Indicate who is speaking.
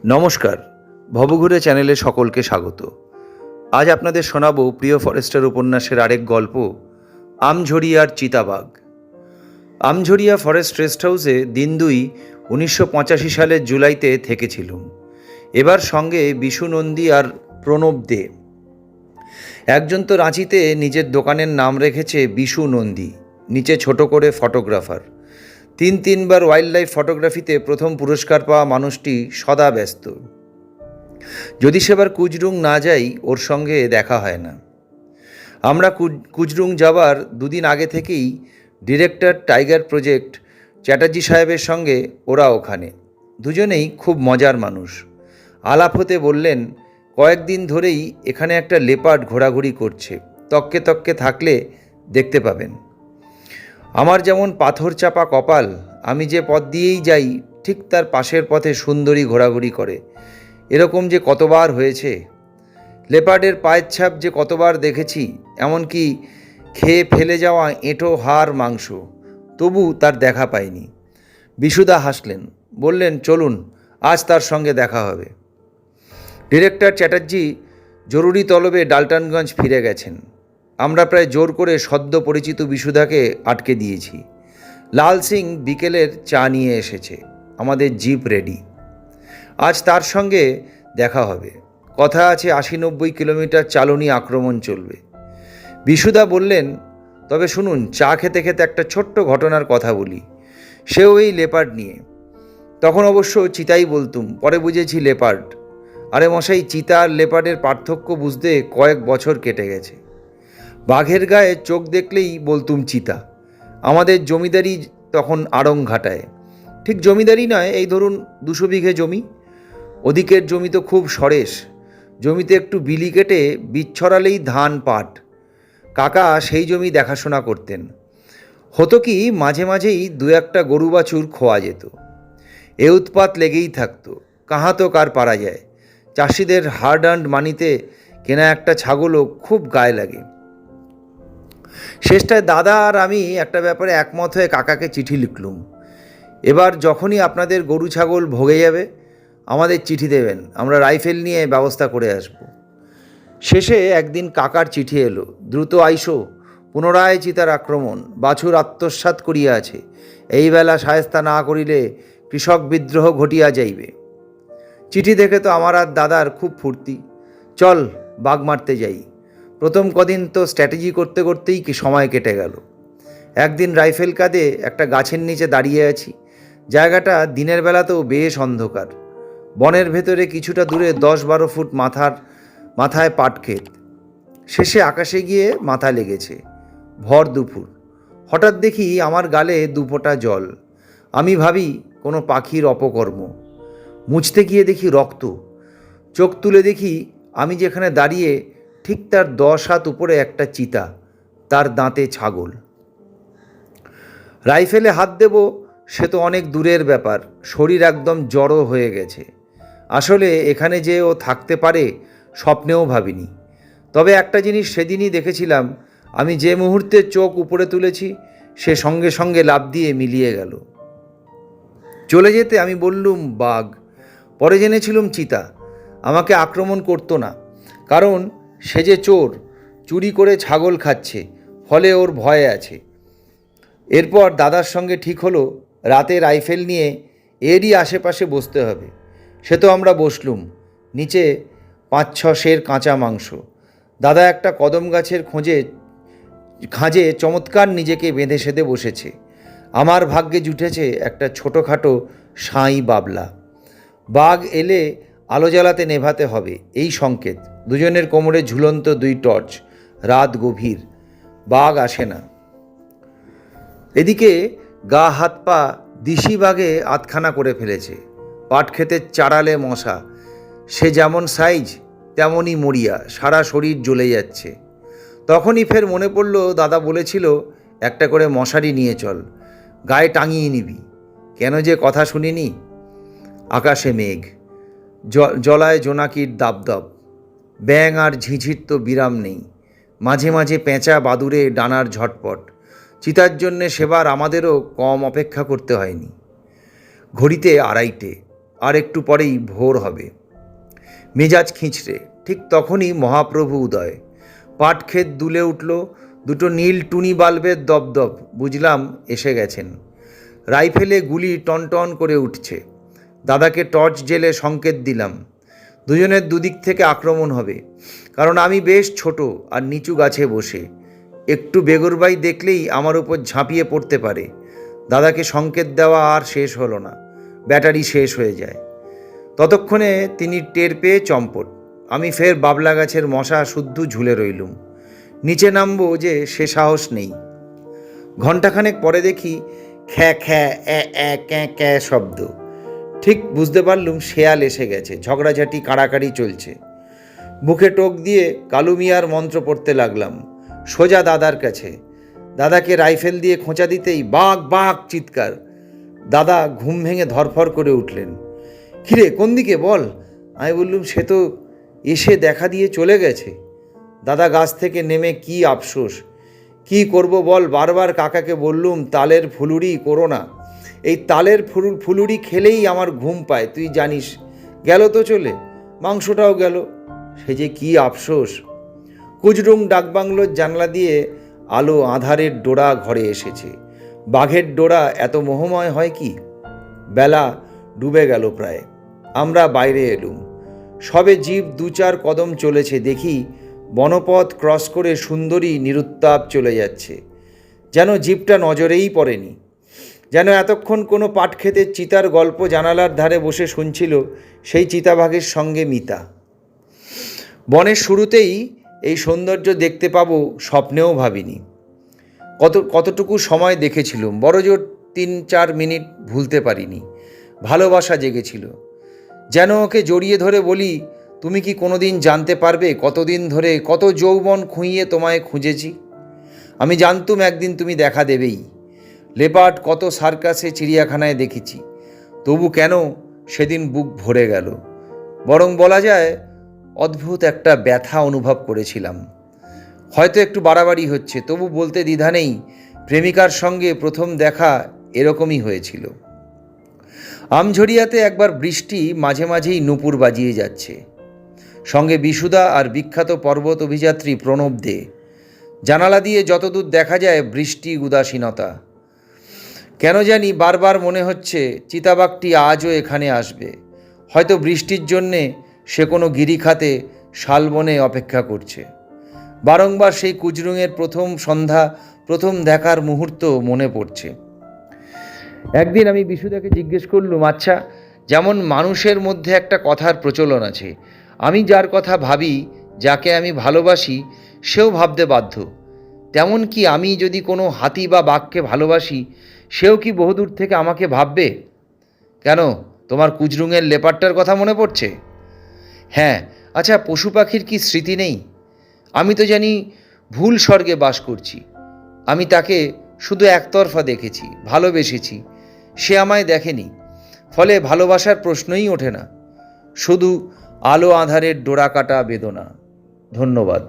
Speaker 1: নমস্কার, ভবঘুরে চ্যানেলে সকলকে স্বাগত। আজ আপনাদের শোনাবো প্রিয় ফরেস্টার উপন্যাসের আরেক গল্প, আমঝরিয়ার চিতাবাঘ। আমঝরিয়া ফরেস্ট রেস্ট হাউসে দিন 1985 সালের জুলাইতে থেকেছিলুম। এবার সঙ্গে বিশু নন্দী আর প্রণব দে। একজন তো রাঁচিতে নিজের দোকানের নাম রেখেছে বিশু নন্দী, নিচে ছোট করে ফটোগ্রাফার। তিনবার ওয়াইল্ড লাইফ ফটোগ্রাফিতে প্রথম পুরস্কার পাওয়া মানুষটি সদা ব্যস্ত। যদি সেবার কুজরুং না যাই, ওর সঙ্গে দেখা হয় না। আমরা কুজরুং যাবার দুদিন আগে থেকেই ডিরেক্টর টাইগার প্রজেক্ট চ্যাটার্জি সাহেবের সঙ্গে ওরা ওখানে। দুজনেই খুব মজার মানুষ। আলাপ হতে বললেন, কয়েকদিন ধরেই এখানে একটা লেপার্ড ঘোরাঘুরি করছে, তককে তককে থাকলে দেখতে পাবেন। আমার যেমন পাথর চাপা কপাল, আমি যে পথ দিয়েই যাই ঠিক তার পাশের পথে সুন্দরী ঘোরাঘুরি করে। এরকম যে কতবার হয়েছে। লেপার্ডের পায়ের ছাপ যে কতবার দেখেছি, এমনকি খেয়ে ফেলে যাওয়া এঁটো হাড় মাংস, তবু তার দেখা পাইনি। বিশুদা হাসলেন, বললেন, চলুন, আজ তার সঙ্গে দেখা হবে। ডিরেক্টর চ্যাটার্জি জরুরি তলবে ডালটনগঞ্জ ফিরে গেছেন। আমরা প্রায় জোর করে সদ্য পরিচিত বিশুদাকে আটকে দিয়েছি। লাল সিং বিকেলের চা নিয়ে এসেছে, আমাদের জিপ রেডি। আজ তার সঙ্গে দেখা হবে। কথা আছে 80-90 কিলোমিটার চালনী আক্রমণ চলবে। বিশুদা বললেন, তবে শুনুন, চা খেতে খেতে একটা ছোট্ট ঘটনার কথা বলি। সেও এই লেপার্ড নিয়ে। তখন অবশ্য চিতাই বলতুম, পরে বুঝেছি লেপার্ড। আরে মশাই, চিতা আর লেপার্ডের পার্থক্য বুঝতে কয়েক বছর কেটে গেছে। বাঘের গায়ে চোখ দেখলেই বলতুম চিতা। আমাদের জমিদারি তখন আড়ংঘাটায়। ঠিক জমিদারি নয়, এই ধরুন 200 বিঘে জমি। ওদিকের জমি তো খুব সরেস। জমিতে একটু বিলি কেটে বীজ ছড়ালেই ধান পাট। কাকা সেই জমি দেখাশোনা করতেন। হতো কি, মাঝে মাঝেই 2-1টা গরু বাছুর খোয়া যেত। এ উৎপাত লেগেই থাকতো, কাহা তো কার পারা যায়। চাষিদের হার্ড আর্নড মানিতে কেনা একটা ছাগলও খুব গায়ে লাগে। শেষটায় দাদা আর আমি একটা ব্যাপারে একমত হয়ে কাকাকে চিঠি লিখলুম। এবার যখনই আপনাদের গরু ছাগল ভোগে যাবে, আমাদের চিঠি দেবেন, আমরা রাইফেল নিয়ে ব্যবস্থা করে আসব। শেষে একদিন কাকার চিঠি এলো, দ্রুত আইসো, পুনরায় চিতার আক্রমণ, বাছুর আত্মসাৎ করিয়া আছে, এই বেলা সায়স্তা না করিলে কৃষক বিদ্রোহ ঘটিয়া যাইবে। চিঠি দেখে তো আমার আর দাদার খুব ফুর্তি। চল, বাঘ মারতে যাই। প্রথম কদিন তো স্ট্র্যাটেজি করতে করতেই কি সময় কেটে গেল। একদিন রাইফেল কাঁধে একটা গাছের নিচে দাঁড়িয়ে আছি। জায়গাটা দিনের বেলাতেও বেশ অন্ধকার। বনের ভেতরে কিছুটা দূরে 10-12 ফুট মাথায় পাট ক্ষেত। শেষে আকাশে গিয়ে মাথা লেগেছে। ভর দুপুর। হঠাৎ দেখি আমার গালে 2 ফোঁটা জল। আমি ভাবি কোনো পাখির অপকর্ম। মুছতে গিয়ে দেখি রক্ত। চোখ তুলে দেখি আমি যেখানে দাঁড়িয়ে ঠিক তার 10 হাত উপরে একটা চিতা, তার দাঁতে ছাগল। রাইফেলে হাত দেব সে তো অনেক দূরের ব্যাপার, শরীর একদম জড়ো হয়ে গেছে। আসলে এখানে যে ও থাকতে পারে স্বপ্নেও ভাবিনি। তবে একটা জিনিস সেদিনই দেখেছিলাম, আমি যে মুহূর্তে চোখ উপরে তুলেছি সে সঙ্গে সঙ্গে লাফ দিয়ে মিলিয়ে গেল। চলে যেতে আমি বললুম বাঘ, পরে জেনেছিলুম চিতা। আমাকে আক্রমণ করতো না, কারণ সে যে চোর, চুরি করে ছাগল খাচ্ছে, ফলে ওর ভয় আছে। এরপর দাদার সঙ্গে ঠিক হলো রাতে রাইফেল নিয়ে এরই আশেপাশে বসতে হবে। সে তো আমরা বসলুম। নিচে 5-6 সের কাঁচা মাংস। দাদা একটা কদম গাছের খাঁজে চমৎকার নিজেকে বেঁধে সেধে বসেছে। আমার ভাগ্যে জুটেছে একটা ছোটোখাটো সাঁই বাবলা। বাঘ এলে আলো জ্বালাতে নেভাতে হবে, এই সংকেত। দুজনের কোমরে ঝুলন্ত 2 টর্চ। রাত গভীর, বাঘ আসে না। এদিকে গা হাত পা দিশি বাঘে আধখানা করে ফেলেছে। পাট ক্ষেতের চারালে মশা, সে যেমন সাইজ তেমনই মরিয়া, সারা শরীর জ্বলে যাচ্ছে। তখনই ফের মনে পড়ল দাদা বলেছিল একটা করে মশারি নিয়ে চল, গায়ে টাঙিয়ে নিবি। কেন যে কথা শুনিনি। আকাশে মেঘ, জলায় জোনাকির দাবদাব, ব্যাঙ আর ঝিঝির তো বিরাম নেই। মাঝে মাঝে পেঁচা বাদুড়ে ডানার ঝটপট। চিতার জন্যে সেবার আমাদেরও কম অপেক্ষা করতে হয়নি। ঘড়িতে 2:30, আর একটু পরেই ভোর হবে। মেজাজ খিঁচড়ে ঠিক তখনই মহাপ্রভু উদয়। পাটক্ষেত দুলে উঠল, দুটো নীল টুনি বাল্বের দপদপ। বুঝলাম এসে গেছেন। রাইফেলে গুলি টনটন করে উঠছে। দাদাকে টর্চ জেলে সংকেত দিলাম। দুজনের দুদিক থেকে আক্রমণ হবে, কারণ আমি বেশ ছোট আর নিচু গাছে বসে। একটু বেগরবাই দেখলেই আমার উপর ঝাঁপিয়ে পড়তে পারে। দাদাকে সংকেত দেওয়া আর শেষ হলো না, ব্যাটারি শেষ হয়ে যায়। ততক্ষণে তিনি টের পেয়ে চম্পট। আমি ফের বাবলা গাছের মশা শুদ্ধ ঝুলে রইলুম। নিচে নামবো যে সে সাহস নেই। ঘণ্টাখানেক পরে দেখি খ্যা খ্যা ক্যাঁ ক্যাঁ শব্দ। ঠিক বুঝতে পারলুম শেয়াল এসে গেছে। ঝগড়াঝাটি কাড়াকাড়ি চলছে। বুকে টোক দিয়ে কালু মিয়ার মন্ত্র পড়তে লাগলাম। সোজা দাদার কাছে। দাদাকে রাইফেল দিয়ে খোঁচা দিতেই বাঘ বাঘ চিৎকার। দাদা ঘুম ভেঙে ধরফর করে উঠলেন। কিরে, কোন দিকে বল? আমি বললুম, সে তো এসে দেখা দিয়ে চলে গেছে। দাদা গাছ থেকে নেমে কি আফসোস। কি করব বল? বারবার কাকাকে বললুম তালের ফুলুরি করো না। এই তালের ফুলুরি খেলেই আমার ঘুম পায়, তুই জানিস। গেল তো চলে, মাংসটাও গেল। সে যে কি আফসোস। কুজরুং ডাকবাংলোর জানলা দিয়ে আলো আঁধারের ডোরা ঘরে এসেছে। বাঘের ডোরা এত মোহময় হয় কি? বেলা ডুবে গেল প্রায়। আমরা বাইরে এলুম। সবে জিপ 2-4 কদম চলেছে, দেখি বনপথ ক্রস করে সুন্দরী নিরুত্তাপ চলে যাচ্ছে। যেন জিপটা নজরেই পড়েনি। যেন এতক্ষণ কোনো পাটক্ষেতের চিতার গল্প জানালার ধারে বসে শুনছিল সেই চিতাবাঘের সঙ্গে মিতা। বনের শুরুতেই এই সৌন্দর্য দেখতে পাবো স্বপ্নেও ভাবিনি। কতটুকু সময় দেখেছিলুম, বড়জোর 3-4 মিনিট ভুলতে পারিনি। ভালোবাসা জেগেছিল। যেন ওকে জড়িয়ে ধরে বলি, তুমি কি কোনোদিন জানতে পারবে কতদিন ধরে, কত যৌবন খুঁইয়ে তোমায় খুঁজেছি। আমি জানতুম একদিন তুমি দেখা দেবেই। লেপার্ড কত সার্কাসে, চিড়িয়াখানায় দেখেছি। তবু কেন সেদিন বুক ভরে গেল। বরং বলা যায় অদ্ভুত একটা ব্যথা অনুভব করেছিলাম। হয়তো একটু বাড়াবাড়ি হচ্ছে, তবু বলতে দ্বিধা নেই, প্রেমিকার সঙ্গে প্রথম দেখা এরকমই হয়েছিল। আমঝরিয়াতে একবার বৃষ্টি মাঝে মাঝেই নূপুর বাজিয়ে যাচ্ছে। সঙ্গে বিশুদা আর বিখ্যাত পর্বত অভিযাত্রী প্রণব দে। জানালা দিয়ে যতদূর দেখা যায় বৃষ্টি, উদাসীনতা। কেন জানি বারবার মনে হচ্ছে চিতাবাঘটি আজও এখানে আসবে। হয়তো বৃষ্টির জন্যে সে কোনো গিরিখাতে শালবনে অপেক্ষা করছে। বারংবার সেই কুজরুঙের প্রথম সন্ধ্যা, প্রথম দেখার মুহূর্ত মনে পড়ছে। একদিন আমি বিশুদাকে জিজ্ঞেস করলুম, আচ্ছা, যেমন মানুষের মধ্যে একটা কথার প্রচলন আছে, আমি যার কথা ভাবি, যাকে আমি ভালোবাসি, সেও ভাবতে বাধ্য, তেমন কি আমি যদি কোনো হাতি বা বাঘকে ভালোবাসি, সেও কি বহুদূর থেকে আমাকে ভাববে? কেন, তোমার কুজরুঙের লেপারটার কথা মনে পড়ছে? হ্যাঁ। আচ্ছা, পশু পাখির কি স্মৃতি নেই? আমি তো জানি ভুল স্বর্গে বাস করছি। আমি তাকে শুধু একতরফা দেখেছি, ভালোবেসেছি। সে আমায় দেখেনি। ফলে ভালোবাসার প্রশ্নই ওঠে না। শুধু আলো আঁধারের ডোরা কাটা বেদনা। ধন্যবাদ।